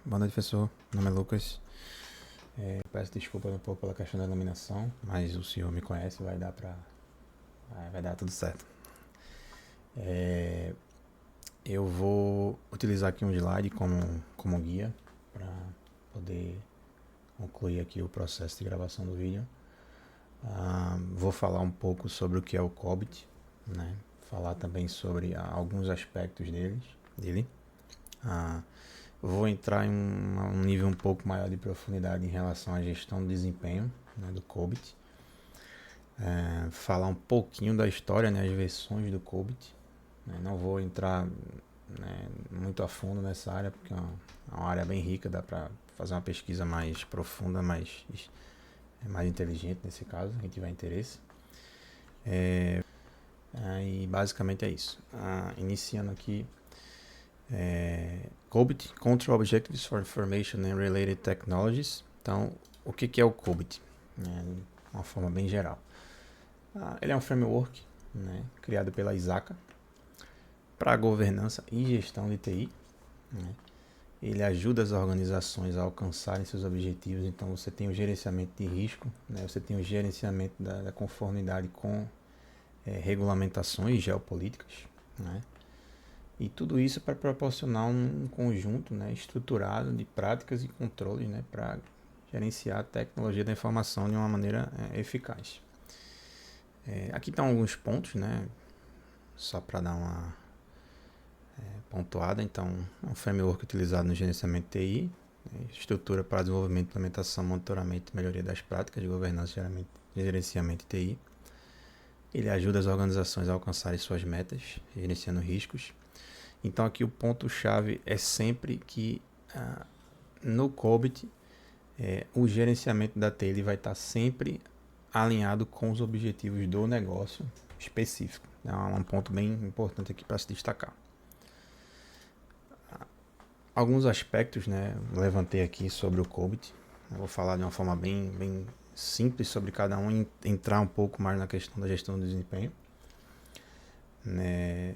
Boa noite, professor. Meu nome é Lucas. Peço desculpa um pouco pela questão da iluminação, mas o senhor me conhece, vai dar tudo certo. Eu vou utilizar aqui um slide como guia para poder concluir aqui o processo de gravação do vídeo. Vou falar um pouco sobre o que é o COBIT, né? Falar também sobre alguns aspectos dele. Vou entrar em um nível um pouco maior de profundidade em relação à gestão do desempenho, né, do COBIT. Falar um pouquinho da história, né, as versões do COBIT. Não vou entrar, né, muito a fundo nessa área, porque é uma área bem rica, dá para fazer uma pesquisa mais profunda, mais inteligente nesse caso, quem tiver interesse. E basicamente é isso. Iniciando aqui, COBIT, Control Objectives for Information and Related Technologies. Então, o que é o COBIT? De uma forma bem geral. Ele é um framework, né, criado pela ISACA para governança e gestão de TI. Né? Ele ajuda as organizações a alcançarem seus objetivos. Então, você tem o gerenciamento de risco, né? Você tem o gerenciamento da conformidade com regulamentações geopolíticas, né? E tudo isso para proporcionar um conjunto, né, estruturado de práticas e controles, né, para gerenciar a tecnologia da informação de uma maneira eficaz. Aqui estão alguns pontos, né, só para dar uma pontuada. Então, é um framework utilizado no gerenciamento de TI, né, estrutura para desenvolvimento, implementação, monitoramento e melhoria das práticas de governança e gerenciamento de TI. Ele ajuda as organizações a alcançarem suas metas, gerenciando riscos. Então, aqui o ponto-chave é sempre que no COBIT, o gerenciamento da TI vai estar sempre alinhado com os objetivos do negócio específico. É um ponto bem importante aqui para se destacar. Alguns aspectos, né, levantei aqui sobre o COBIT. Eu vou falar de uma forma bem simples sobre cada um e entrar um pouco mais na questão da gestão do desempenho. Né?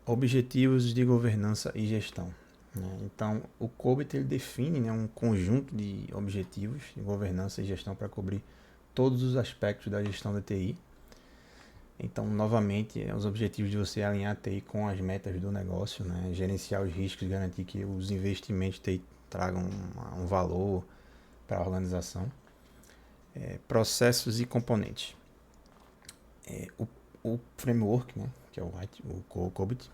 Objetivos de governança e gestão. Né? Então, o COBIT ele define, né, um conjunto de objetivos de governança e gestão para cobrir todos os aspectos da gestão da TI. Então, novamente, os objetivos de você alinhar a TI com as metas do negócio, né? Gerenciar os riscos, garantir que os investimentos de TI tragam um valor para a organização. Processos e componentes. O framework, né, que é o COBIT,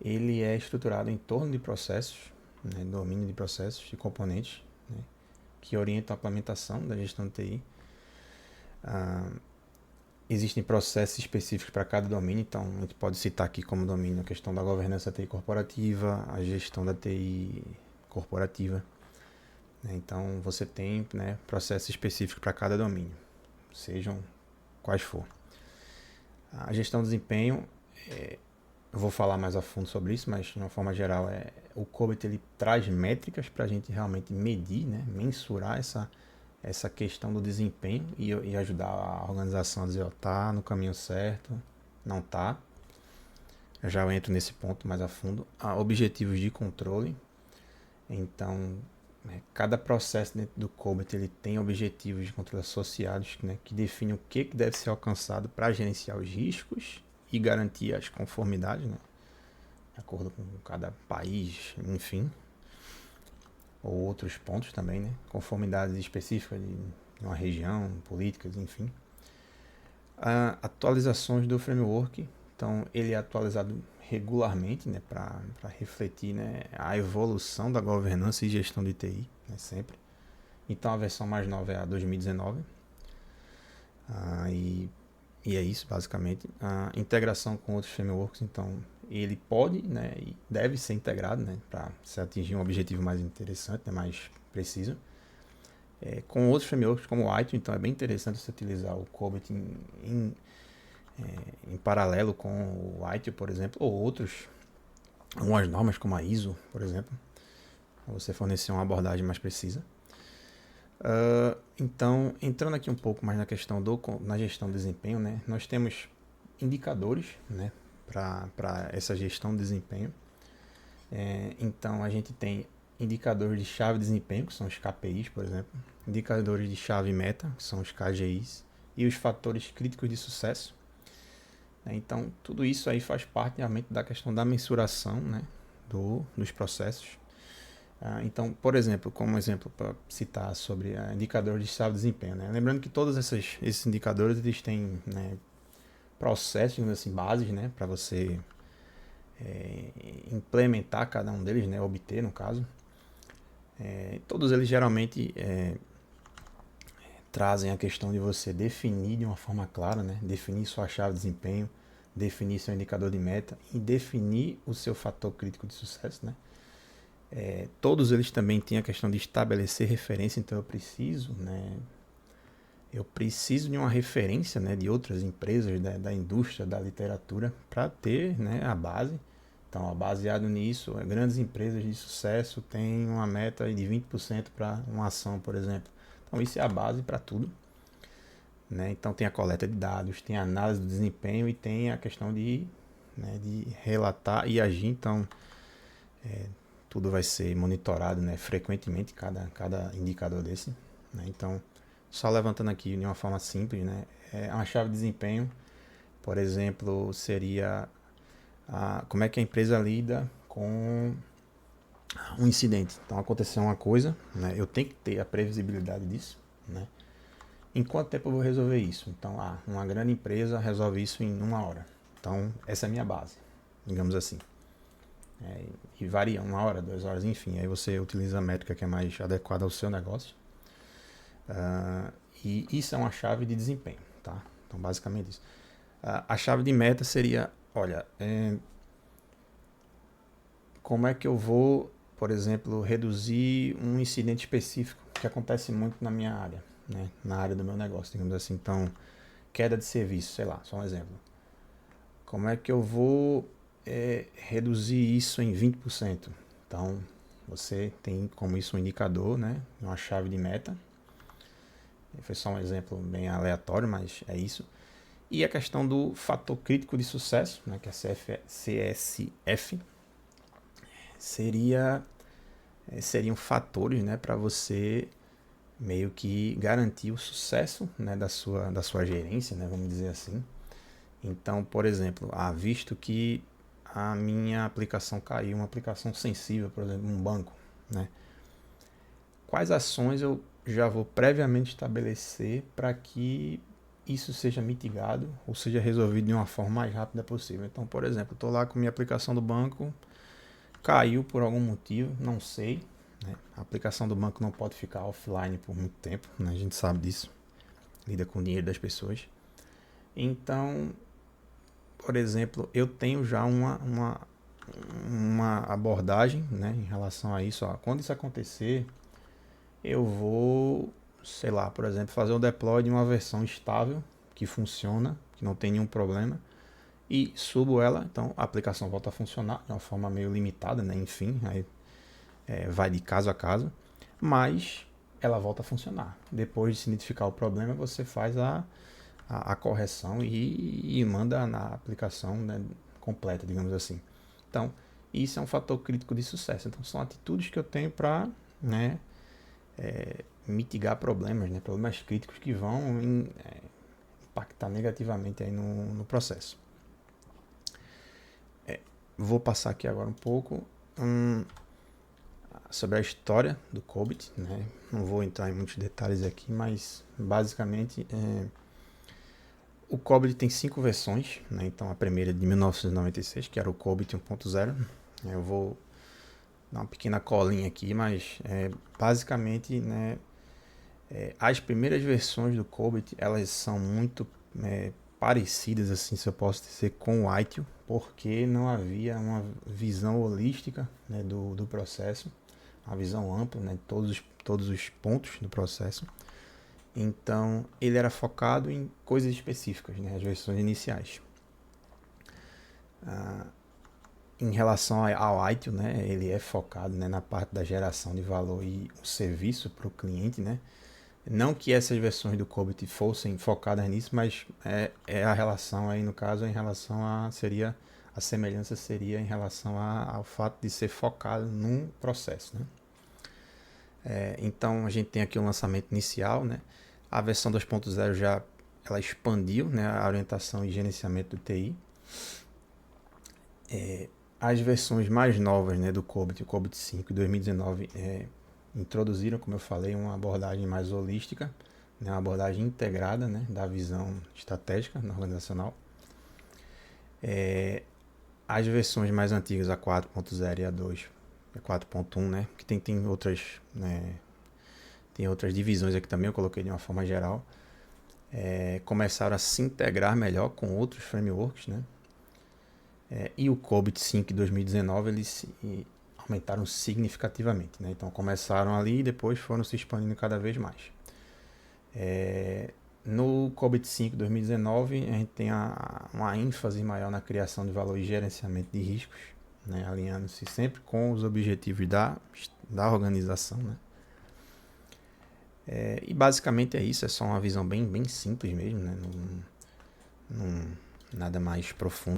ele é estruturado em torno de processos, né, domínio de processos e componentes, né, que orientam a implementação da gestão de TI. Existem processos específicos para cada domínio, então a gente pode citar aqui como domínio a questão da governança da TI corporativa, a gestão da TI corporativa. Então você tem, né, processos específicos para cada domínio, sejam quais for. A gestão de desempenho, eu vou falar mais a fundo sobre isso, mas de uma forma geral, o COBIT ele traz métricas para a gente realmente medir, né, mensurar essa questão do desempenho e ajudar a organização a dizer, tá no caminho certo, não tá. Eu já entro nesse ponto mais a fundo. Objetivos de controle. Então, cada processo dentro do COBIT ele tem objetivos de controle associados, né, que definem o que deve ser alcançado para gerenciar os riscos e garantir as conformidades, né, de acordo com cada país, enfim. Ou outros pontos também, né? Conformidades específicas de uma região, políticas, enfim. Atualizações do framework. Então, ele é atualizado regularmente, né, para refletir, né, a evolução da governança e gestão de TI, né, sempre. Então, a versão mais nova é a 2019. E é isso, basicamente. A integração com outros frameworks, então, ele pode, né, e deve ser integrado, né, para se atingir um objetivo mais interessante, né, mais preciso. Com outros frameworks como o ITIL, então é bem interessante você utilizar o COBIT em paralelo com o ITIL, por exemplo, ou outros, algumas normas como a ISO, por exemplo, para você fornecer uma abordagem mais precisa. Então, entrando aqui um pouco mais na questão na gestão de desempenho, né, nós temos indicadores, né, para essa gestão de desempenho. Então, a gente tem indicadores de chave de desempenho, que são os KPIs, por exemplo, indicadores de chave meta, que são os KGIs, e os fatores críticos de sucesso. Então, tudo isso aí faz parte realmente da questão da mensuração, né, dos processos. Então, por exemplo, como exemplo para citar sobre indicadores de chave de desempenho, né? Lembrando que todos esses indicadores eles têm, né, processos, assim, bases, né, para você implementar cada um deles, né, obter no caso. Todos eles geralmente trazem a questão de você definir de uma forma clara, né, definir sua chave de desempenho, definir seu indicador de meta e definir o seu fator crítico de sucesso, né? Todos eles também têm a questão de estabelecer referência, então eu preciso de uma referência, né, de outras empresas da indústria, da literatura, para ter, né, a base. Então, baseado nisso, grandes empresas de sucesso têm uma meta de 20% para uma ação, por exemplo. Então, isso é a base para tudo. Né? Então, tem a coleta de dados, tem a análise do desempenho e tem a questão de relatar e agir. Então, tudo vai ser monitorado, né, frequentemente, cada indicador desse. Né? Então, só levantando aqui de uma forma simples, né, uma chave de desempenho, por exemplo, seria como é que a empresa lida com um incidente. Então, aconteceu uma coisa, né, eu tenho que ter a previsibilidade disso. Né? Em quanto tempo eu vou resolver isso? Então, uma grande empresa resolve isso em 1 hora. Então, essa é a minha base, digamos assim. E varia 1 hora, 2 horas, enfim. Aí você utiliza a métrica que é mais adequada ao seu negócio. E isso é uma chave de desempenho, tá? Então, basicamente isso. A chave de meta seria, olha, como é que eu vou, por exemplo, reduzir um incidente específico que acontece muito na minha área, né? Na área do meu negócio, digamos assim. Então, queda de serviço, sei lá, só um exemplo. Como é que eu vou reduzir isso em 20%? Então, você tem como isso um indicador, né? Uma chave de meta. Foi só um exemplo bem aleatório, mas é isso. E a questão do fator crítico de sucesso, né, que é CSF, seriam fatores, né, para você meio que garantir o sucesso, né, da sua gerência, né, vamos dizer assim. Então, por exemplo, visto que a minha aplicação caiu, uma aplicação sensível, por exemplo, um banco, né? Quais ações eu já vou previamente estabelecer para que isso seja mitigado ou seja resolvido de uma forma mais rápida possível? Então, por exemplo, estou lá com minha aplicação do banco, caiu por algum motivo, não sei. Né? A aplicação do banco não pode ficar offline por muito tempo, né? A gente sabe disso, lida com o dinheiro das pessoas. Então, por exemplo, eu tenho já uma abordagem, né, em relação a isso. Quando isso acontecer, eu vou, sei lá, por exemplo, fazer um deploy de uma versão estável, que funciona, que não tem nenhum problema, e subo ela, então a aplicação volta a funcionar de uma forma meio limitada, né? Enfim, aí vai de caso a caso, mas ela volta a funcionar. Depois de se identificar o problema, você faz a correção e manda na aplicação, né, completa, digamos assim. Então, isso é um fator crítico de sucesso. Então, são atitudes que eu tenho para, né, mitigar problemas, né, problemas críticos que vão impactar negativamente aí no processo. Vou passar aqui agora um pouco sobre a história do COBIT, né? Não vou entrar em muitos detalhes aqui, mas basicamente o COBIT tem 5 versões, né? Então a primeira é de 1996, que era o COBIT 1.0. Eu vou dar uma pequena colinha aqui, mas basicamente, né, as primeiras versões do COBIT, elas são muito parecidas, assim, se eu posso dizer, com o ITIL, porque não havia uma visão holística, né, do processo, uma visão ampla, né, de todos os pontos do processo. Então, ele era focado em coisas específicas, né, as versões iniciais. Em relação ao ITIL, né, ele é focado, né, na parte da geração de valor e o serviço para o cliente, né. Não que essas versões do COBIT fossem focadas nisso, mas a relação aí, no caso, em relação a semelhança seria em relação ao fato de ser focado num processo, né? Então a gente tem aqui o lançamento inicial, né? A versão 2.0 já ela expandiu, né, a orientação e gerenciamento do TI. As versões mais novas, né, do COBIT, o COBIT 5 2019, introduziram, como eu falei, uma abordagem mais holística, né, uma abordagem integrada, né, da visão estratégica organizacional. As versões mais antigas, a 4.0 e a 2, a 4.1, né, que tem outras, né, tem outras divisões aqui também, eu coloquei de uma forma geral, começaram a se integrar melhor com outros frameworks, né, e o COBIT 5 2019 eles aumentaram significativamente, né, então começaram ali e depois foram se expandindo cada vez mais. No COBIT 5 2019 a gente tem uma ênfase maior na criação de valor e gerenciamento de riscos, né, alinhando-se sempre com os objetivos da organização, né. E basicamente é isso, é só uma visão bem simples mesmo, né, não nada mais profundo.